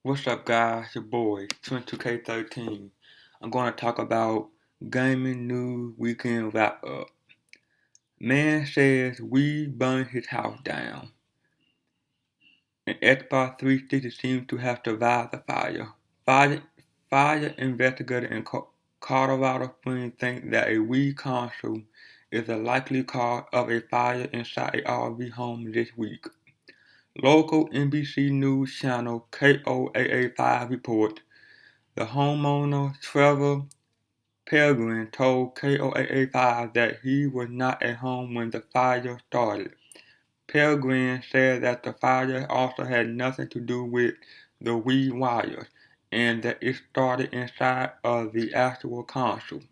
What's up, guys? Your boy, 22K13. I'm going to talk about gaming news weekend wrap up. Man says we burned his house down, and Xbox 360 seems to have survived the fire. Fire investigators in Colorado Springs think that a Wii console is a likely cause of a fire inside a RV home this week. Local NBC News channel KOAA5 reports the homeowner, Trevor Peregrine, told KOAA5 that he was not at home when the fire started. Peregrine said that the fire also had nothing to do with the Wii wires, and that it started inside of the actual console.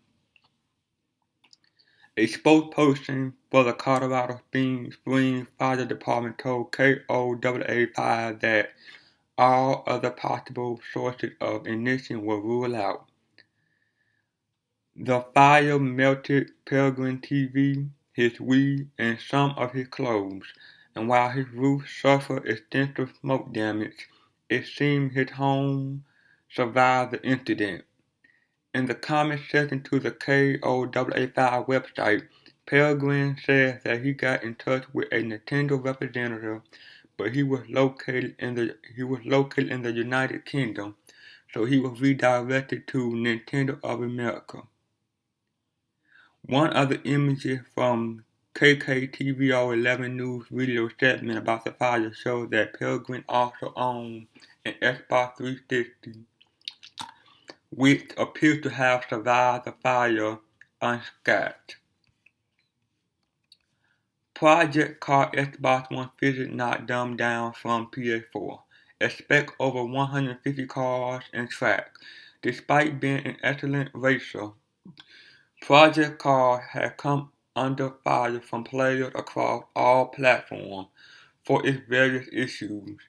A spokesperson for the Colorado Springs Fire Department told KOAA5 that all other possible sources of ignition were ruled out. The fire melted Peregrine's TV, his Wii, and some of his clothes, and while his roof suffered extensive smoke damage, it seemed his home survived the incident. In the comment section to the KOAA5 website, Peregrine says that he got in touch with a Nintendo representative, but he was located in the United Kingdom, so he was redirected to Nintendo of America. One of the images from KKTVO 11 News video segment about the fire shows that Peregrine also owned an Xbox 360, which appears to have survived the fire unscathed. Project Cars Xbox One physics not dumbed down from PS4. Expect over 150 cars and tracks. Despite being an excellent racer, Project Cars has come under fire from players across all platforms for its various issues.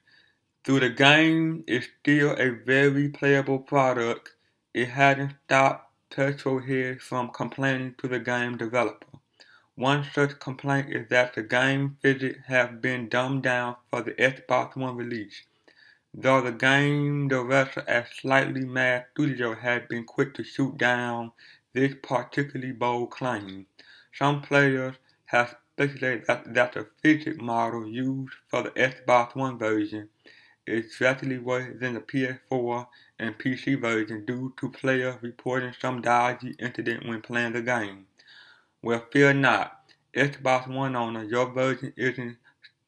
Though the game is still a very playable product, it hasn't stopped petrol heads from complaining to the game developer. One such complaint is that the game physics have been dumbed down for the Xbox One release. Though the game director at Slightly Mad Studios has been quick to shoot down this particularly bold claim, some players have speculated that the physics model used for the Xbox One version is drastically worse than the PS4 and PC version due to players reporting some dodgy incident when playing the game. Well, fear not, Xbox One owner, your version isn't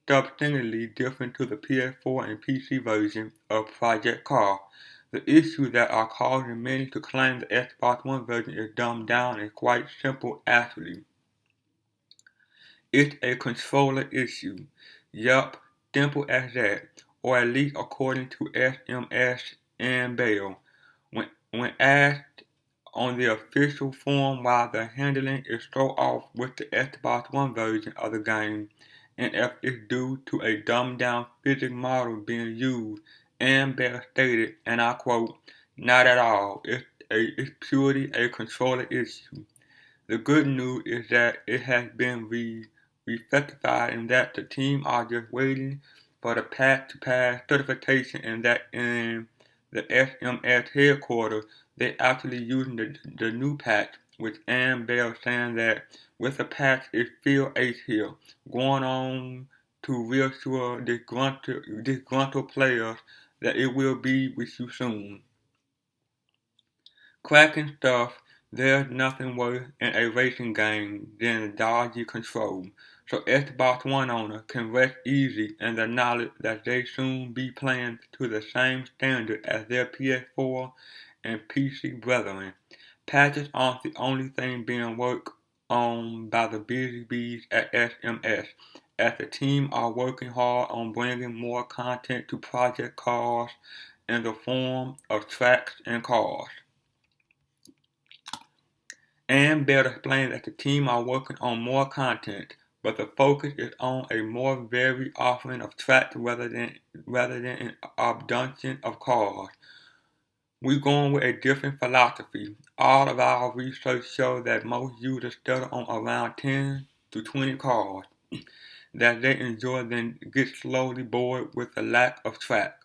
substantially different to the PS4 and PC version of Project Cars. The issues that are causing many to claim the Xbox One version is dumbed down is quite simple actually. It's a controller issue. Yup, simple as that, or at least according to SMS and Bell. When asked on the official forum why the handling is so off with the Xbox One version of the game, and if it's due to a dumbed-down physics model being used, and Bell stated, and I quote, "Not at all, it's purely a controller issue." The good news is that it has been rectified and that the team are just waiting for the patch to pass certification and that in the SMS headquarters they're actually using the new patch, with Ann Bell saying that with the patch it's Phil H here, going on to reassure disgruntled players that it will be with you soon. Cracking stuff, there's nothing worse in a racing game than dodgy control, so Xbox One owner can rest easy in the knowledge that they soon be playing to the same standard as their PS4 and PC brethren. Patches aren't the only thing being worked on by the busy bees at SMS, as the team are working hard on bringing more content to Project Cars in the form of tracks and cars. And Bell explained that the team are working on more content, but the focus is on a more varied offering of tracks rather than an abundance of cars. We're going with a different philosophy. All of our research shows that most users settle on around 10 to 20 cars that they enjoy, then get slowly bored with the lack of track.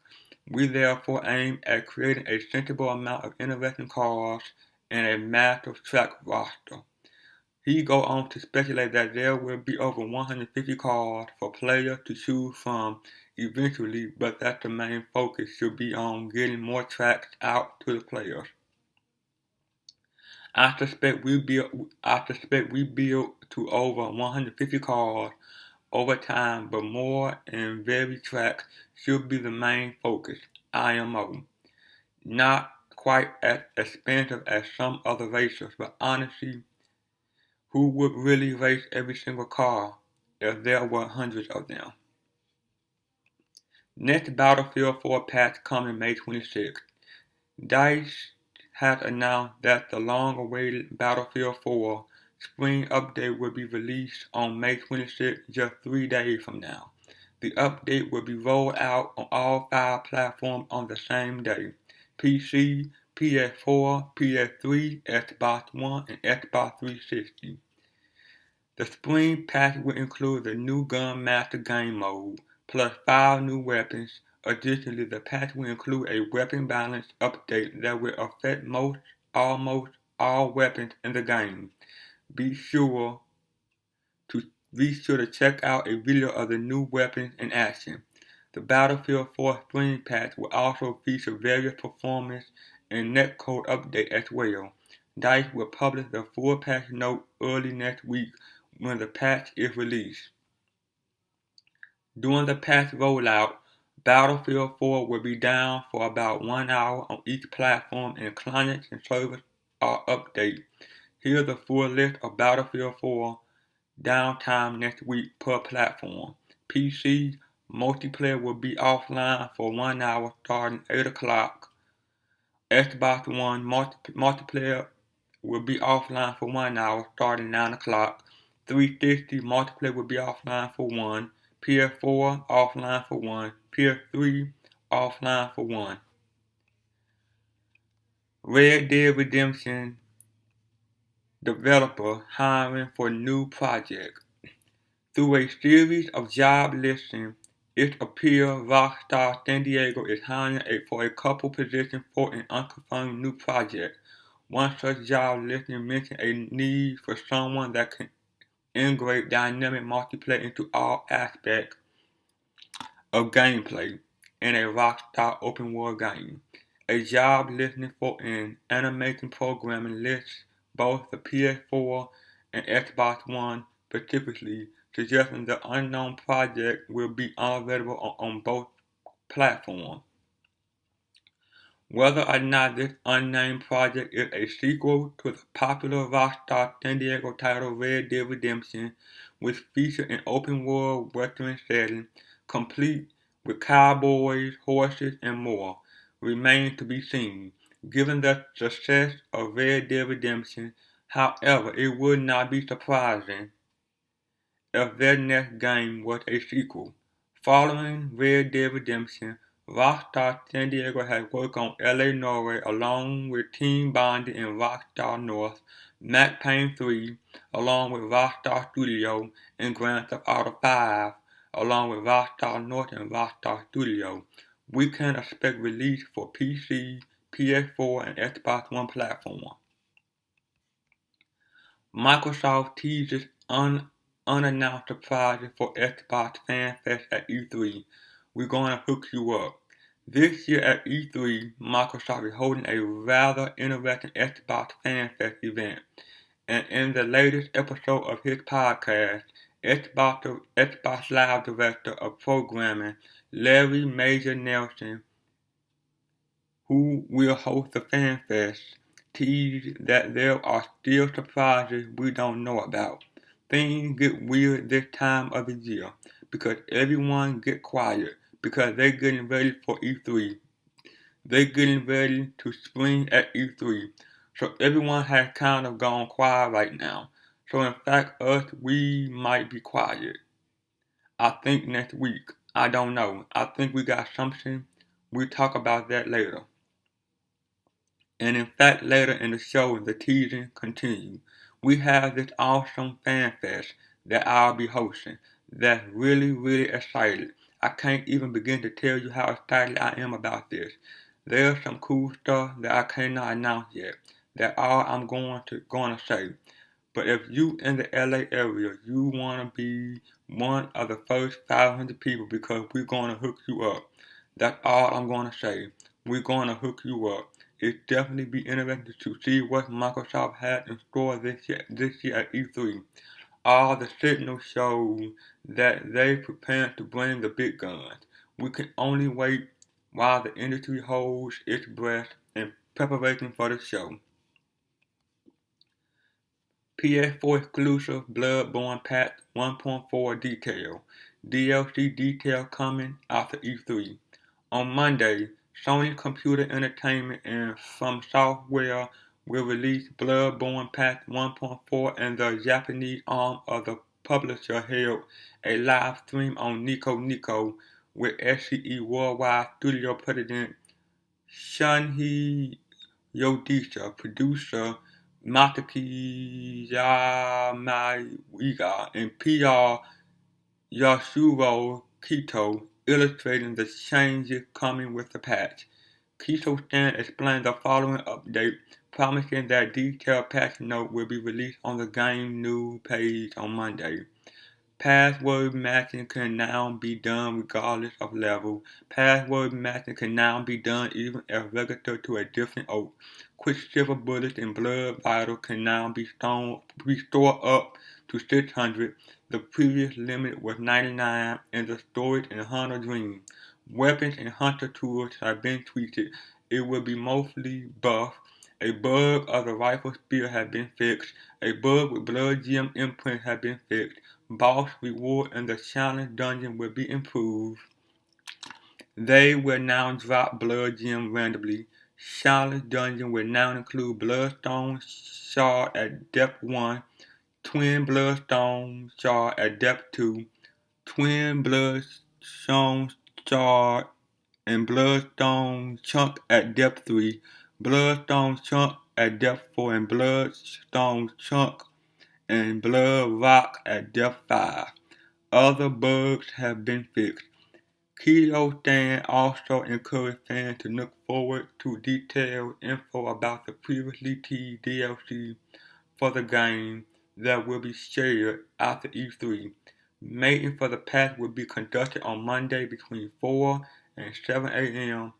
We therefore aim at creating a sensible amount of interesting cars and a massive track roster. He go on to speculate that there will be over 150 cars for players to choose from eventually, but that the main focus should be on getting more tracks out to the players. I suspect we build to over 150 cars over time, but more and varied tracks should be the main focus. IMO. Not quite as expensive as some other racers, but honestly, who would really race every single car if there were hundreds of them? Next Battlefield 4 patch coming May 26th. DICE has announced that the long-awaited Battlefield 4 spring update will be released on May 26th, just 3 days from now. The update will be rolled out on all 5 platforms on the same day: PC, PS4, PS3, Xbox One, and Xbox 360. The spring patch will include the new Gun Master game mode, plus 5 new weapons. Additionally, the patch will include a weapon balance update that will affect almost all weapons in the game. Be sure to check out a video of the new weapons in action. The Battlefield 4 spring patch will also feature various performance and netcode updates as well. DICE will publish the full patch note early next week when the patch is released. During the patch rollout, Battlefield 4 will be down for about 1 hour on each platform and clients and servers are updated. Here's the full list of Battlefield 4 downtime next week per platform. PC multiplayer will be offline for 1 hour starting 8 o'clock. Xbox One multiplayer will be offline for 1 hour starting 9 o'clock. 360 multiplayer will be offline for 1. PS4 offline for 1. PS3 offline for 1. Red Dead Redemption developer hiring for new project. Through a series of job listings, it appears Rockstar San Diego is hiring for a couple positions for an unconfirmed new project. One such job listing mentioned a need for someone that can integrate dynamic multiplayer into all aspects of gameplay in a Rockstar open world game. A job listing for an animation programming lists both the PS4 and Xbox One specifically, suggesting the unknown project will be unavailable on both platforms. Whether or not this unnamed project is a sequel to the popular Rockstar San Diego title Red Dead Redemption, which featured an open-world western setting, complete with cowboys, horses, and more, remains to be seen. Given the success of Red Dead Redemption, however, it would not be surprising if their next game was a sequel. Following Red Dead Redemption, Rockstar San Diego has worked on L.A. Noire along with Team Bondi and Rockstar North, Max Payne 3 along with Rockstar Studio, and Grand Theft Auto 5 along with Rockstar North and Rockstar Studio. We can expect release for PC, PS4, and Xbox One platform. Microsoft teases unannounced surprises for Xbox Fan Fest at E3. We're gonna hook you up. This year at E3, Microsoft is holding a rather interesting Xbox Fan Fest event. And in the latest episode of his podcast, Xbox Live Director of Programming, Larry Major Nelson, who will host the Fan Fest, teased that there are still surprises we don't know about. Things get weird this time of the year because everyone get quiet because they're getting ready for E3. They're getting ready to spring at E3. So everyone has kind of gone quiet right now. So in fact, we might be quiet. I think next week. I don't know. I think we got something. We'll talk about that later. And in fact, later in the show, the teasing continues. We have this awesome fan fest that I'll be hosting. That's really, really excited. I can't even begin to tell you how excited I am about this. There's some cool stuff that I cannot announce yet. That's all I'm going to say. But if you in the LA area, you want to be one of the first 500 people because we're going to hook you up. That's all I'm going to say. We're going to hook you up. It's definitely be interesting to see what Microsoft has in store this year at E3. All the signals show that they prepare to bring the big guns. We can only wait while the industry holds its breath in preparation for the show. PS4 exclusive Bloodborne Patch 1.4 detail. DLC detail coming after E3. On Monday, Sony Computer Entertainment and From Software will release Bloodborne Patch 1.4, and the Japanese arm of the publisher held a live stream on Nico Nico with SCE Worldwide Studio President Shunhei Yodisha, producer Masaki Yamaiga, and PR Yasuo Kito, illustrating the changes coming with the patch. Kito Stan explained the following update, promising that detailed patch note will be released on the game news page on Monday. Password matching can now be done regardless of level. Password matching can now be done even if registered to a different oath. Quicksilver bullets and blood vital can now be stored up to 600. The previous limit was 99 in the storage and Hunter Dream. Weapons and hunter tools have been tweaked. It will be mostly buff. A bug of the rifle spear has been fixed. A bug with blood gem imprint has been fixed. Boss reward and the challenge dungeon will be improved. They will now drop blood gem randomly. Challenge dungeon will now include bloodstone shard at depth 1, twin bloodstone shard at depth 2, twin bloodstone shard and bloodstone chunk at depth 3, bloodstone chunk at depth 4, and bloodstone chunk and blood rock at depth 5. Other bugs have been fixed. Kito Stan also encouraged fans to look forward to detailed info about the previously teased DLC for the game that will be shared after E3. Mating for the patch will be conducted on Monday between 4 and 7 a.m.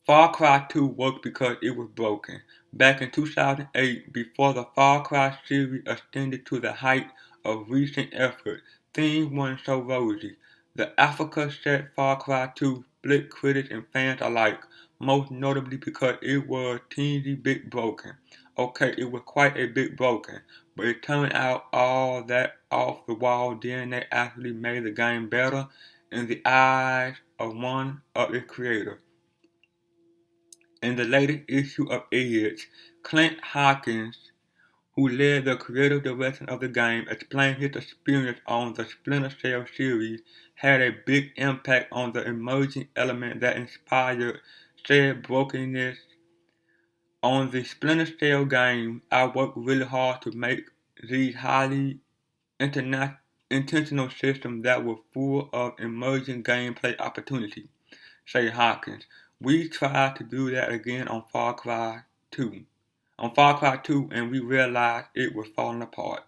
Far Cry 2 worked because it was broken. Back in 2008, before the Far Cry series extended to the height of recent effort, things weren't so rosy. The Africa set Far Cry 2 split critics and fans alike, most notably because it was teensy bit broken. Okay, it was quite a bit broken, but it turned out all that off the wall, then they actually made the game better in the eyes of one of its creators. In the latest issue of Edge, Clint Hawkins, who led the creative direction of the game, explained his experience on the Splinter Cell series had a big impact on the emerging element that inspired said brokenness. On the Splinter Cell game, I worked really hard to make these highly intentional systems that were full of emerging gameplay opportunities, said Hawkins. We tried to do that again on Far Cry 2. And we realized it was falling apart.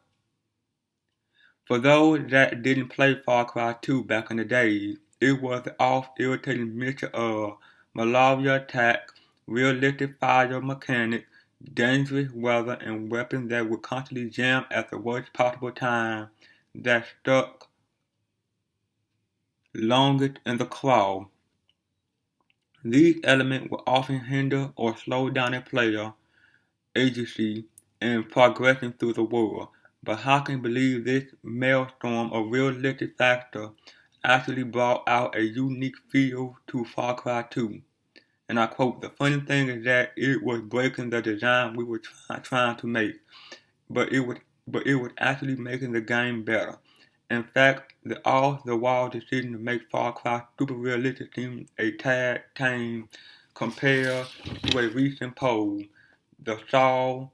For those that didn't play Far Cry 2 back in the days, it was the off-irritating mixture of malaria attack, realistic fire mechanics, dangerous weather, and weapons that would constantly jam at the worst possible time that stuck longest in the craw. These elements will often hinder or slow down a player agency in progressing through the world, but Hawkins believes this maelstrom of realistic factor actually brought out a unique feel to Far Cry 2. And I quote, "The funny thing is that it was breaking the design we were trying to make, but it was actually making the game better. In fact, the off-the-wall decision to make Far Cry super realistic seemed a tad tame compared to a recent poll. The Saw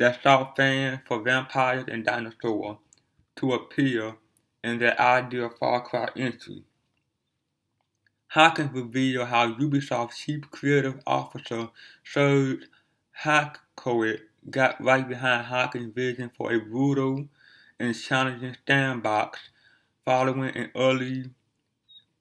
that saw fans for vampires and dinosaurs to appear in their ideal Far Cry entry. Hawkins revealed how Ubisoft's chief creative officer Serge Hackowitz got right behind Hawkins' vision for a brutal and challenging sandbox following an early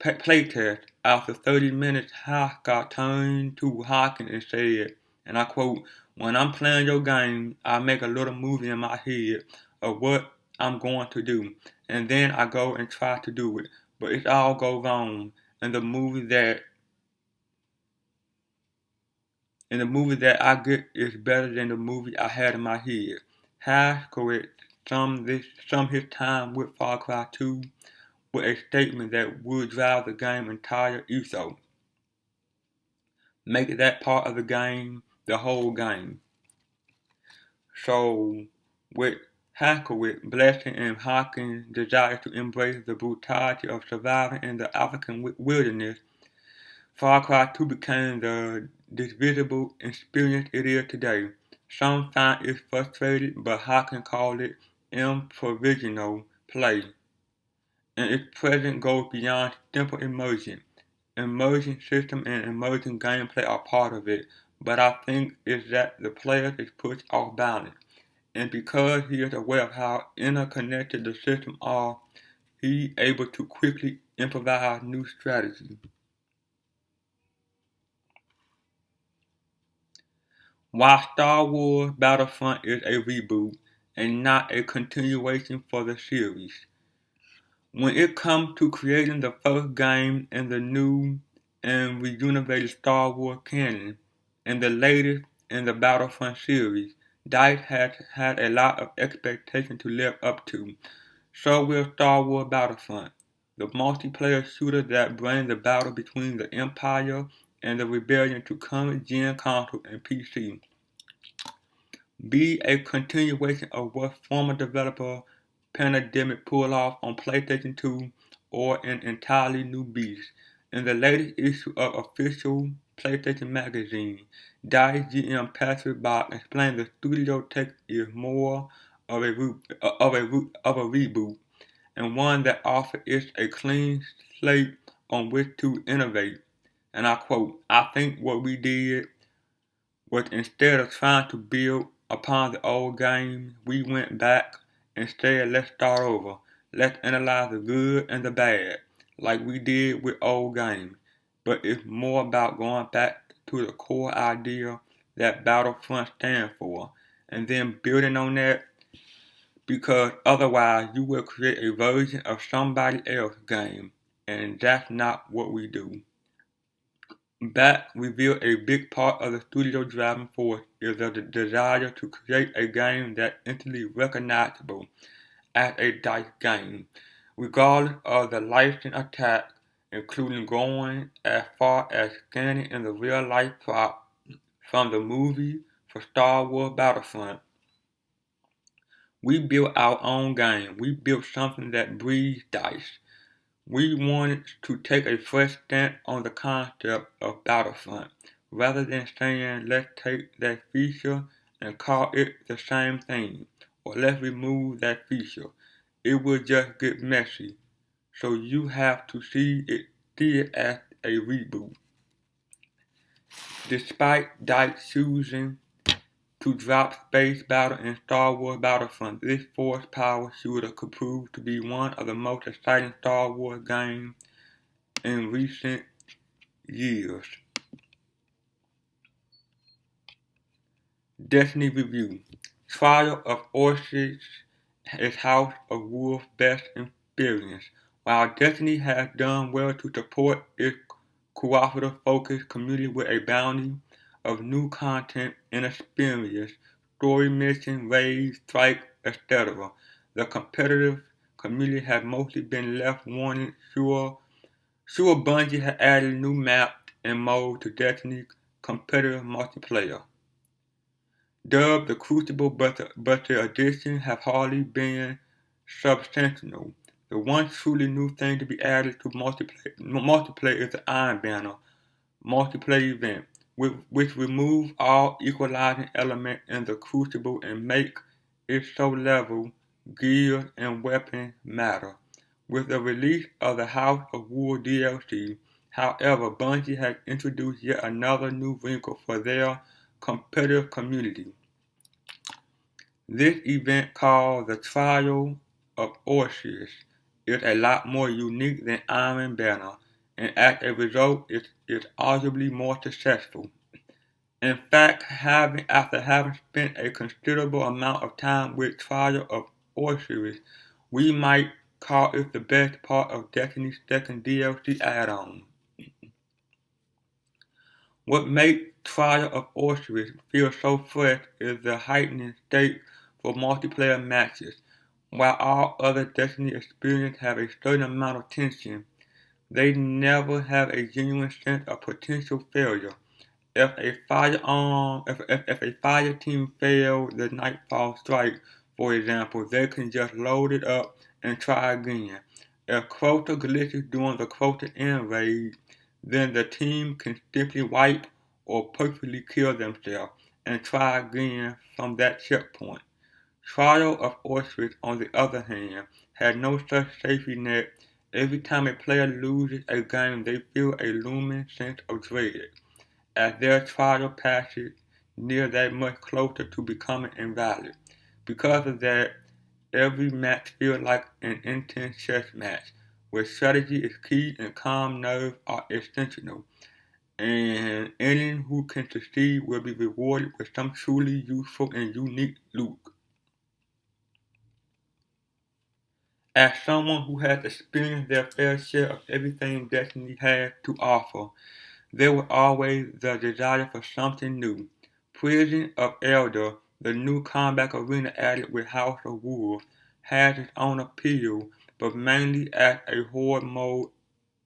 playtest. After 30 minutes, Hackett turned to Hawkins and said, and I quote, "When I'm playing your game, I make a little movie in my head of what I'm going to do, and then I go and try to do it, but it all goes wrong, and the movie that I get is better than the movie I had in my head." Hackett summed his time with Far Cry 2 with a statement that would drive the game's entire ethos. Make that part of the game the whole game. So, with Hackett blessing and Hawkins' desire to embrace the brutality of surviving in the African wilderness, Far Cry 2 became the divisible experience it is today. Some find it frustrating, but Hawkins called it improvisational play, and its presence goes beyond simple immersion. Immersion system and immersion gameplay are part of it, but I think it's that the player is pushed off balance, and because he is aware of how interconnected the systems are, he's able to quickly improvise new strategies. While Star Wars Battlefront is a reboot and not a continuation for the series, when it comes to creating the first game in the new and rejuvenated Star Wars canon, and the latest in the Battlefront series, DICE has had a lot of expectation to live up to. So will Star Wars Battlefront, the multiplayer shooter that brings the battle between the Empire and the Rebellion to current-gen consoles and PC, be a continuation of what former developer Pandemic pulled off on PlayStation 2, or an entirely new beast. In the latest issue of official PlayStation Magazine, DICE GM Patrick Bach explained the studio take is more of a reboot, and one that offers it a clean slate on which to innovate. And I quote, "I think what we did was, instead of trying to build upon the old game, we went back and said, let's start over. Let's analyze the good and the bad, like we did with old games. But it's more about going back to the core idea that Battlefront stands for, and then building on that, because otherwise you will create a version of somebody else's game, and that's not what we do." Bach revealed a big part of the studio's driving force is the desire to create a game that's instantly recognizable as a DICE game, regardless of the license attack, including going as far as scanning in the real-life plot from the movie for Star Wars Battlefront. We built our own game. We built something that breathes DICE. We wanted to take a fresh stance on the concept of Battlefront, rather than saying let's take that feature and call it the same thing, or let's remove that feature. It will just get messy, so you have to see it as a reboot. Despite DICE choosing to drop Space Battle in Star Wars Battlefront, this force power shooter could prove to be one of the most exciting Star Wars games in recent years. Destiny Review. Trial of Osiris is House of Wolf's best experience. While Destiny has done well to support its cooperative-focused community with a bounty of new content and experience, story mission, raids, strikes, etc., the competitive community has mostly been left wanting. Sure, Bungie has added new maps and modes to Destiny's competitive multiplayer. Dubbed the Crucible, but the additions have hardly been substantial. The one truly new thing to be added to multiplayer is the Iron Banner multiplayer event, which remove all equalizing element in the crucible and make it so level, gears, and weapons matter. With the release of the House of War DLC, however, Bungie has introduced yet another new wrinkle for their competitive community. This event, called the Trial of Osiris, is a lot more unique than Iron Banner, and as a result, it is arguably more successful. In fact, after having spent a considerable amount of time with Trial of Osiris, we might call it the best part of Destiny's second DLC add-on. What makes Trial of Osiris feel so fresh is the heightened stakes for multiplayer matches. While all other Destiny experiences have a certain amount of tension, they never have a genuine sense of potential failure. If a fire team fails the Nightfall strike, for example, they can just load it up and try again. If Crota glitches during the Crota End raid, then the team can simply wipe or perfectly kill themselves and try again from that checkpoint. Trial of Osiris, on the other hand, has no such safety net. Every time a player loses a game, they feel a looming sense of dread, as their trial passes near that much closer to becoming invalid. Because of that, every match feels like an intense chess match, where strategy is key and calm nerves are essential, and anyone who can succeed will be rewarded with some truly useful and unique loot. As someone who has experienced their fair share of everything Destiny has to offer, there was always the desire for something new. Prison of Elder, the new combat arena added with House of Wolves, has its own appeal, but mainly as a horde mode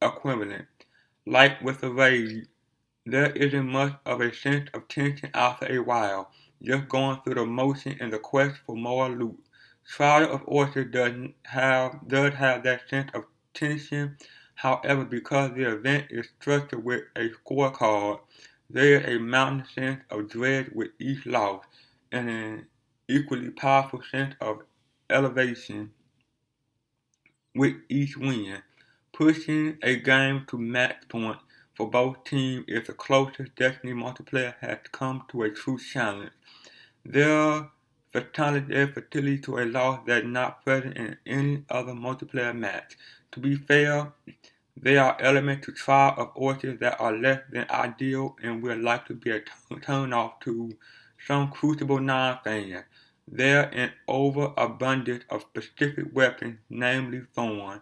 equivalent. Like with the raid, there isn't much of a sense of tension after a while, just going through the motion in the quest for more loot. Trial of Osiris does have that sense of tension, however, because the event is structured with a scorecard, there is a mounting sense of dread with each loss, and an equally powerful sense of elevation with each win. Pushing a game to max point for both teams is the closest Destiny multiplayer has come to a true challenge. Their fertility to a loss that is not present in any other multiplayer match. To be fair, there are elements to Trial of Osiris that are less than ideal and will likely be a turn-off to some Crucible non-fans. There is an overabundance of specific weapons, namely Thorn,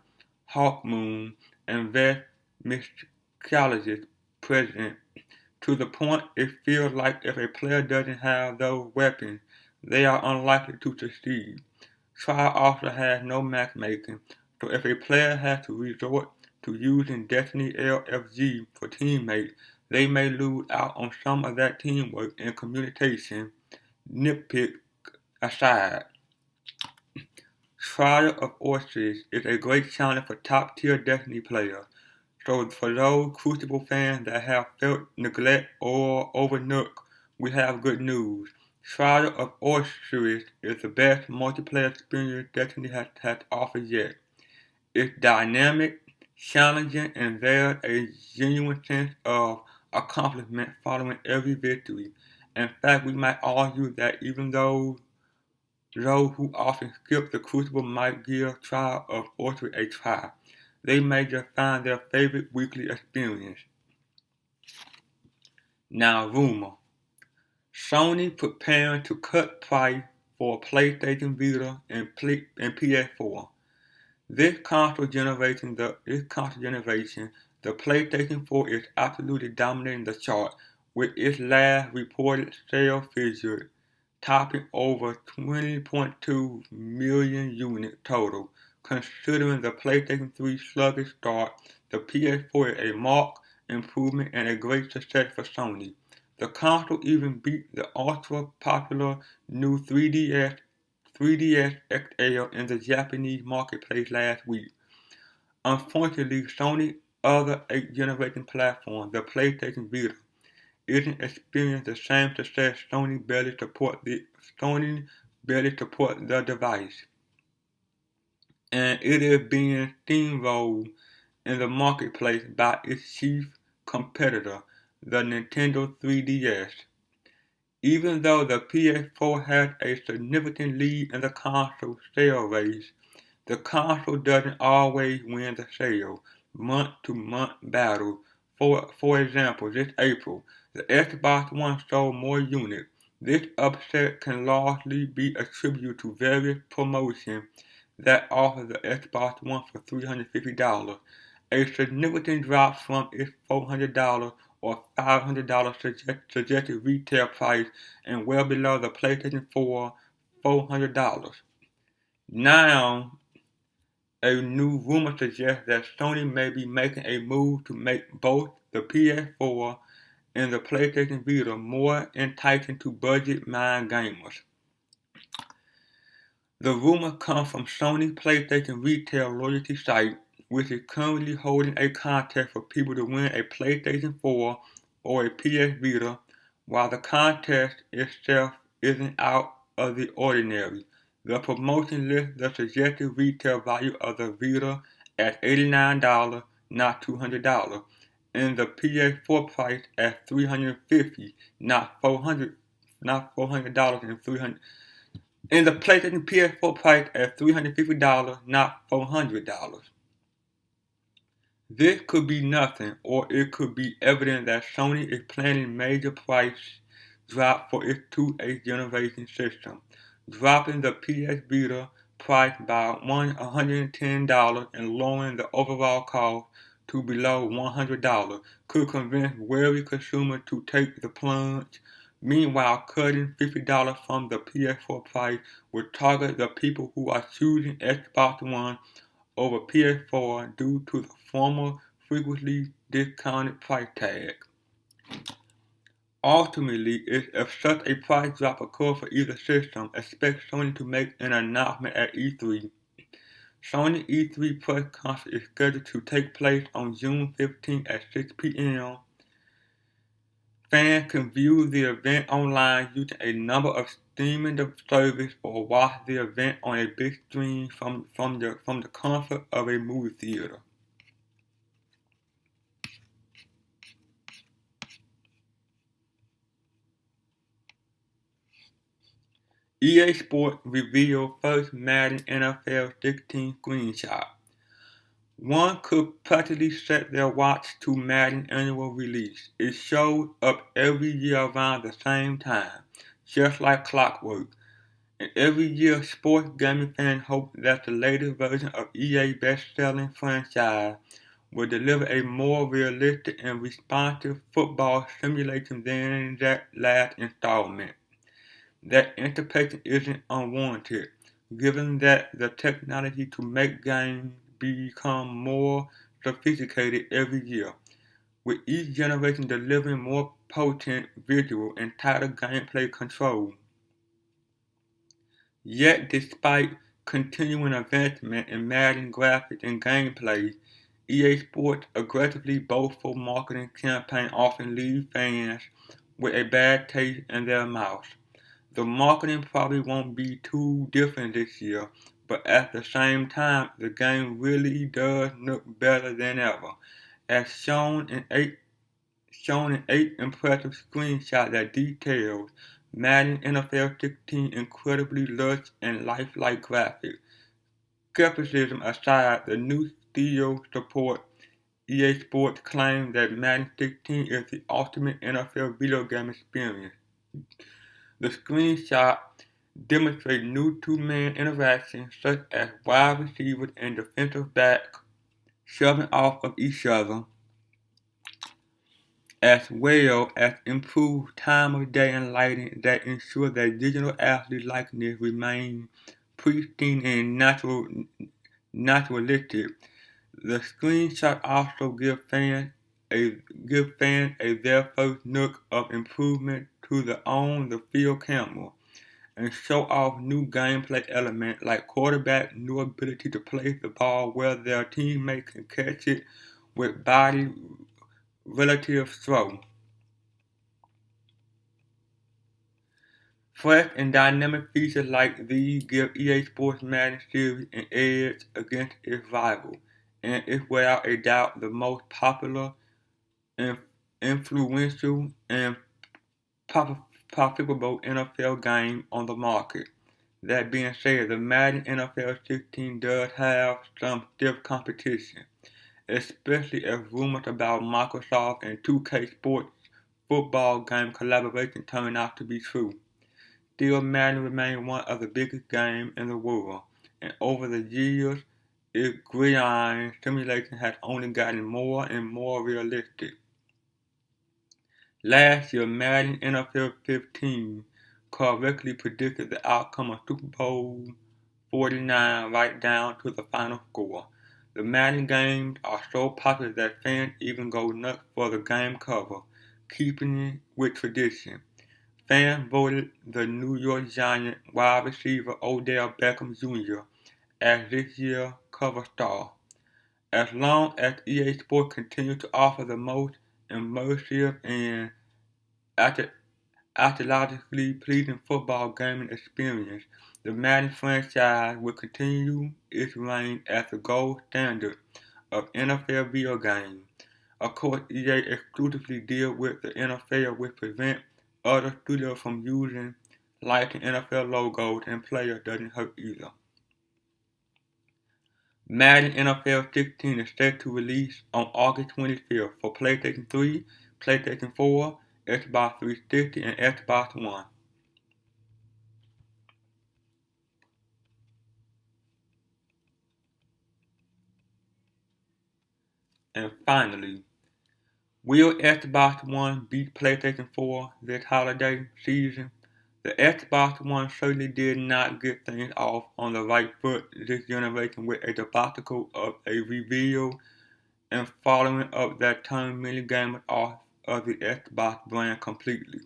Hawkmoon, and Vest Miscalibur present, to the point it feels like if a player doesn't have those weapons, they are unlikely to succeed. Trial also has no matchmaking, so if a player has to resort to using Destiny LFG for teammates, they may lose out on some of that teamwork and communication. Nitpick aside, Trial of Osiris is a great challenge for top-tier Destiny players, so for those Crucible fans that have felt neglect or overlooked, we have good news. Trial of Osiris is the best multiplayer experience Destiny has offered yet. It's dynamic, challenging, and there's a genuine sense of accomplishment following every victory. In fact, we might argue that even though those who often skip the Crucible might give Trial of Osiris a try, they may just find their favorite weekly experience. Now, rumor. Sony preparing to cut price for PlayStation Vita and PS4. This console generation, the PlayStation 4 is absolutely dominating the chart, with its last reported sales figure topping over 20.2 million units total. Considering the PlayStation 3 sluggish start, the PS4 is a marked improvement and a great success for Sony. The console even beat the ultra-popular new 3DS XL in the Japanese marketplace last week. Unfortunately, Sony's other 8th generation platform, the PlayStation Vita, isn't experiencing the same success Sony barely support the device, and it is being steamrolled in the marketplace by its chief competitor, the Nintendo 3DS. Even though the PS4 has a significant lead in the console sale race, the console doesn't always win the sale month-to-month battle. For example, this April, the Xbox One sold more units. This upset can largely be attributed to various promotions that offer the Xbox One for $350, a significant drop from its $400 or $500 suggested retail price and well below the PlayStation 4 $400. Now, a new rumor suggests that Sony may be making a move to make both the PS4 and the PlayStation Vita more enticing to budget-minded gamers. The rumor comes from Sony PlayStation retail loyalty site, which is currently holding a contest for people to win a PlayStation 4 or a PS Vita. While the contest itself isn't out of the ordinary, the promotion lists the suggested retail value of the Vita at $89, not $200, and the PS4 price at $350, not $400, and $300. And the PlayStation PS4 price at $350, not $400. This could be nothing, or it could be evidence that Sony is planning major price drop for its 2H generation system, dropping the PS Vita price by $110 and lowering the overall cost to below $100 could convince wary consumers to take the plunge. Meanwhile, cutting $50 from the PS4 price would target the people who are choosing Xbox One over PS4 due to the former frequently discounted price tag. Ultimately, if such a price drop occurs for either system, expect Sony to make an announcement at E3. Sony E3 press conference is scheduled to take place on June 15 at 6 p.m. Fans can view the event online using a number of streaming services or watch the event on a big screen from the comfort of a movie theater. EA Sports revealed first Madden NFL 16 screenshot. One could practically set their watch to Madden annual release. It shows up every year around the same time, just like clockwork. And every year, sports gaming fans hope that the latest version of EA's best-selling franchise will deliver a more realistic and responsive football simulation than that last installment. That anticipation isn't unwarranted, given that the technology to make games become more sophisticated every year, with each generation delivering more potent visual and tighter gameplay control. Yet, despite continuing advancement in Madden graphics and gameplay, EA Sports' aggressively boastful marketing campaign often leaves fans with a bad taste in their mouths. The marketing probably won't be too different this year, but at the same time, the game really does look better than ever, as shown in eight impressive screenshots that details Madden NFL 16 incredibly lush and lifelike graphics. Skepticism aside, the new studio support EA Sports claims that Madden 16 is the ultimate NFL video game experience. The screenshot demonstrates new two-man interactions such as wide receivers and defensive backs shoving off of each other, as well as improved time of day and lighting that ensure that digital athlete likeness remain pristine and naturalistic. The screenshot also gives fans their first look of improvement to the on-the-field camera and show off new gameplay elements like quarterback new ability to place the ball where their teammates can catch it with body relative throw. Fresh and dynamic features like these give EA Sports Madden series an edge against its rival, and is without a doubt the most popular, influential, and profitable NFL game on the market. That being said, the Madden NFL 16 does have some stiff competition, especially as rumors about Microsoft and 2K Sports football game collaboration turn out to be true. Still, Madden remains one of the biggest games in the world, and over the years, its gridiron simulation has only gotten more and more realistic. Last year, Madden NFL 15 correctly predicted the outcome of Super Bowl 49 right down to the final score. The Madden games are so popular that fans even go nuts for the game cover, keeping it with tradition. Fans voted the New York Giants wide receiver Odell Beckham Jr. as this year's cover star. As long as EA Sports continues to offer the most immersive and aesthetically pleasing football gaming experience, the Madden franchise will continue its reign as the gold standard of NFL video games. Of course, EA exclusively deals with the NFL, which prevents other studios from using licensed NFL logos and players doesn't hurt either. Madden NFL 16 is set to release on August 25th for PlayStation 3, PlayStation 4, Xbox 360, and Xbox One. And finally, will Xbox One beat PlayStation 4 this holiday season? The Xbox One certainly did not get things off on the right foot this generation with a debacle of a reveal and following up that turned many gamers off of the Xbox brand completely.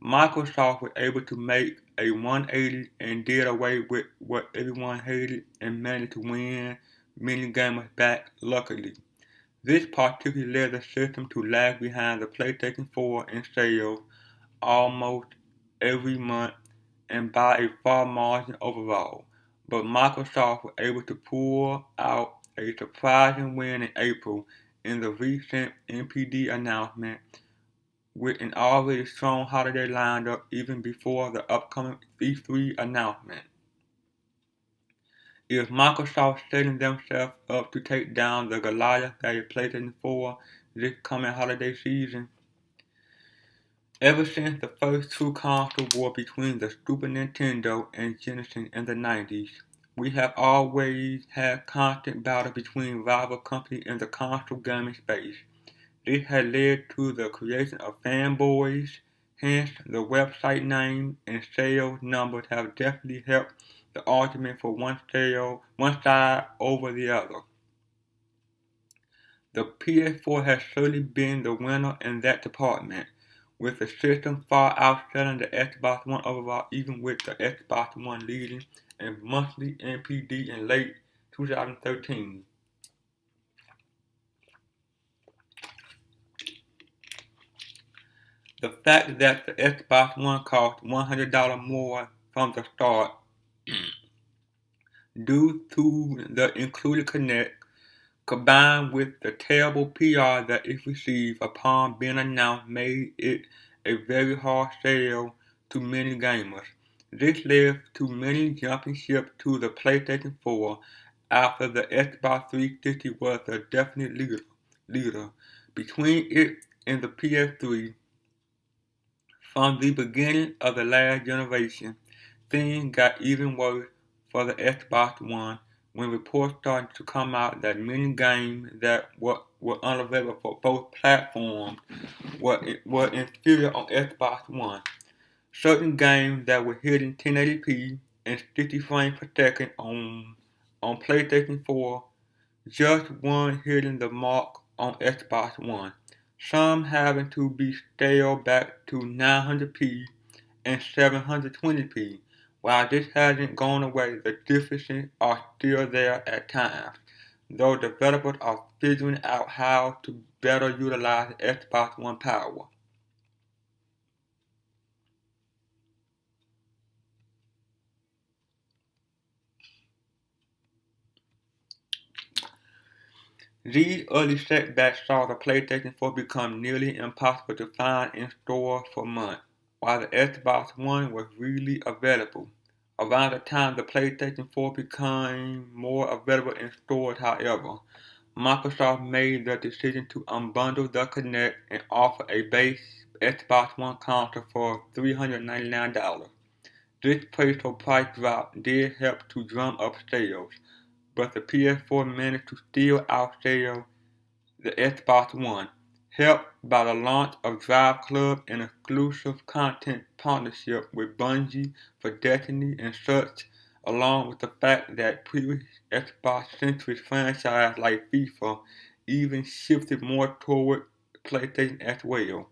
Microsoft was able to make a 180 and did away with what everyone hated and managed to win many gamers back luckily. This particularly led the system to lag behind the PlayStation 4 in sales almost every month and by a far margin overall, but Microsoft was able to pull out a surprising win in April in the recent NPD announcement with an already strong holiday lineup even before the upcoming E3 announcement. Is Microsoft setting themselves up to take down the Goliath that is PlayStation 4 this coming holiday season? Ever since the first true console war between the Super Nintendo and Genesis in the 90s, we have always had constant battle between rival companies in the console gaming space. This has led to the creation of fanboys, hence the website name and sales numbers have definitely helped the argument for one side over the other. The PS4 has certainly been the winner in that department, with the system far outselling the Xbox One overall, even with the Xbox One leading in monthly NPD in late 2013. The fact that the Xbox One cost $100 more from the start due to the included Kinect, combined with the terrible PR that it received upon being announced, made it a very hard sell to many gamers. This led to many jumping ship to the PlayStation 4 after the Xbox 360 was the definite leader. Between it and the PS3, from the beginning of the last generation, things got even worse for the Xbox One when reports started to come out that many games that were unavailable for both platforms were inferior on Xbox One. Certain games that were hitting 1080p and 60 frames per second on PlayStation 4 just weren't hitting the mark on Xbox One. Some having to be scaled back to 900p and 720p. While this hasn't gone away, the differences are still there at times, though developers are figuring out how to better utilize Xbox One power. These early setbacks saw the PlayStation 4 become nearly impossible to find in stores for months, while the Xbox One was readily available. Around the time the PlayStation 4 became more available in stores, however, Microsoft made the decision to unbundle the Kinect and offer a base Xbox One console for $399. This playful price drop did help to drum up sales, but the PS4 managed to still outsell the Xbox One, helped by the launch of Drive Club and exclusive content partnership with Bungie for Destiny and such, along with the fact that previous Xbox-centric franchises like FIFA even shifted more toward PlayStation as well.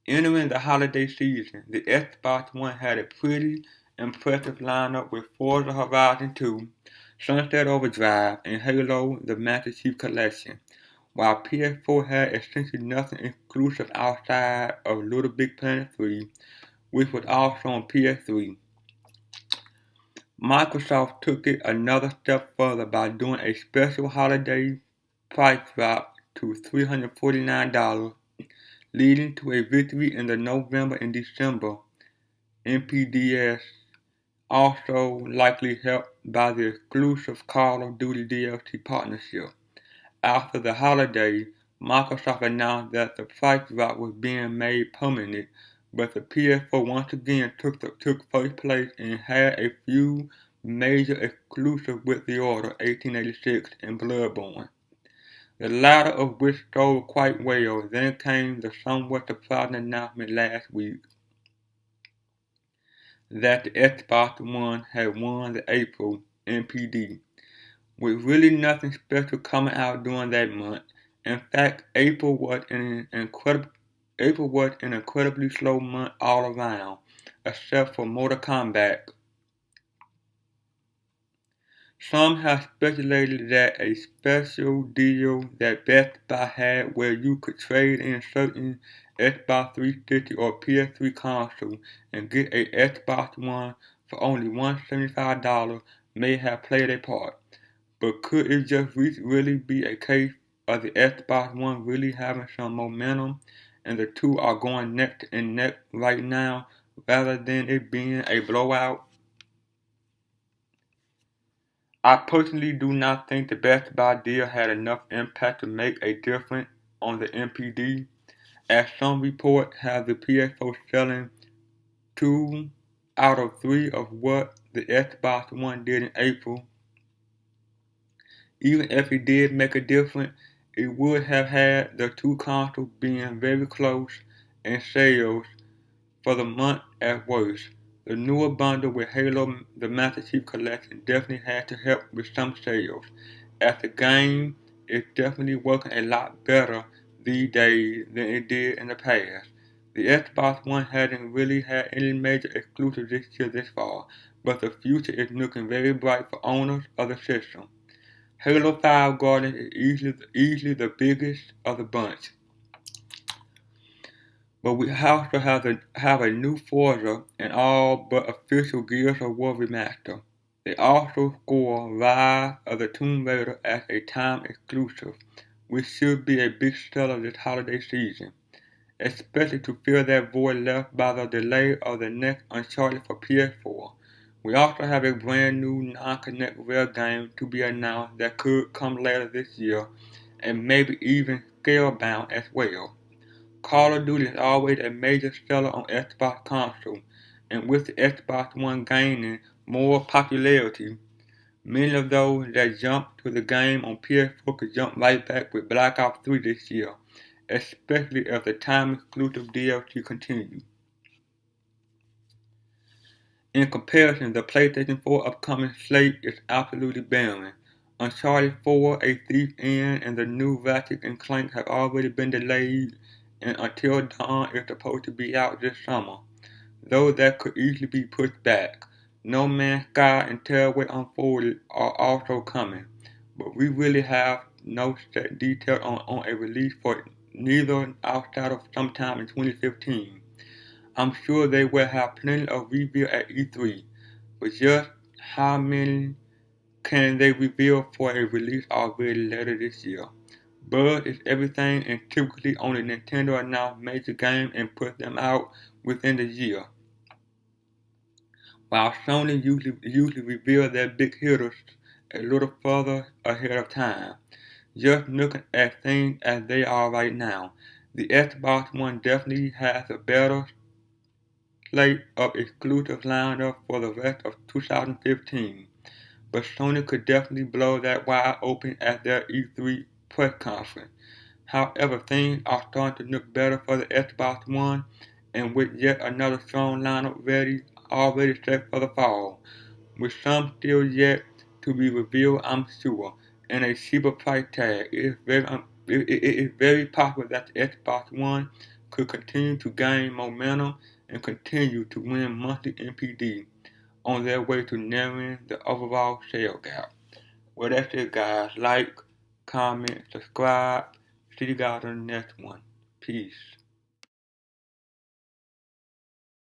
Entering the holiday season, the Xbox One had a pretty impressive lineup with Forza Horizon 2, Sunset Overdrive, and Halo the Master Chief Collection, while PS4 had essentially nothing exclusive outside of Little Big Planet 3, which was also on PS3. Microsoft took it another step further by doing a special holiday price drop to $349, leading to a victory in the November and December NPDs, also likely helped by the exclusive Call of Duty DLC partnership. After the holiday, Microsoft announced that the price drop was being made permanent, but the PS4 once again took first place and had a few major exclusives with The Order 1886 and Bloodborne, the latter of which sold quite well. Then came the somewhat surprising announcement last week that the Xbox One had won the April NPD, with really nothing special coming out during that month. In fact, April was an incredibly slow month all around, except for Mortal Kombat. Some have speculated that a special deal that Best Buy had where you could trade in certain Xbox 360 or PS3 console and get a Xbox One for only $175 may have played a part. But could it just really be a case of the Xbox One really having some momentum and the two are going neck and neck right now rather than it being a blowout? I personally do not think the Best Buy deal had enough impact to make a difference on the NPD, as some reports have the PS4 selling 2 out of 3 of what the Xbox One did in April. Even if it did make a difference, it would have had the two consoles being very close in sales for the month at worst. The newer bundle with Halo the Master Chief Collection definitely had to help with some sales, as the game is definitely working a lot better these days than it did in the past. The Xbox One hasn't really had any major exclusives this year this far, but the future is looking very bright for owners of the system. Halo 5 Guardians is easily the biggest of the bunch. But we also have a new Forza and all but official Gears of War remaster. They also score Rise of the Tomb Raider as a time exclusive, which should be a big seller this holiday season, especially to fill that void left by the delay of the next Uncharted for PS4. We also have a brand new non-Kinect Rare game to be announced that could come later this year, and maybe even Scalebound as well. Call of Duty is always a major seller on Xbox console, and with the Xbox One gaining more popularity, many of those that jumped to the game on PS4 could jump right back with Black Ops 3 this year, especially if the time-exclusive DLC continues. In comparison, the PlayStation 4 upcoming slate is absolutely barren. Uncharted 4, A Thief's End, and the new Ratchet & Clank have already been delayed, and Until Dawn is supposed to be out this summer, though that could easily be pushed back. No Man's Sky and Tearaway Unfolded are also coming, but we really have no set detail on a release for neither outside of sometime in 2015. I'm sure they will have plenty of reveal at E3, but just how many can they reveal for a release already later this year? buzz is everything, and typically only Nintendo announce major games and put them out within the year, while Sony usually reveal their big hitters a little further ahead of time. Just looking at things as they are right now, the Xbox One definitely has a better slate of exclusive lineup for the rest of 2015, but Sony could definitely blow that wide open at their E3 press conference. However, things are starting to look better for the Xbox One, and with yet another strong lineup already set for the fall, with some still yet to be revealed, I'm sure, and a cheaper price tag. It is very possible that the Xbox One could continue to gain momentum and continue to win monthly NPD on their way to narrowing the overall sale gap. Well, that's it, guys. Like, comment, subscribe. See you guys on the next one. Peace.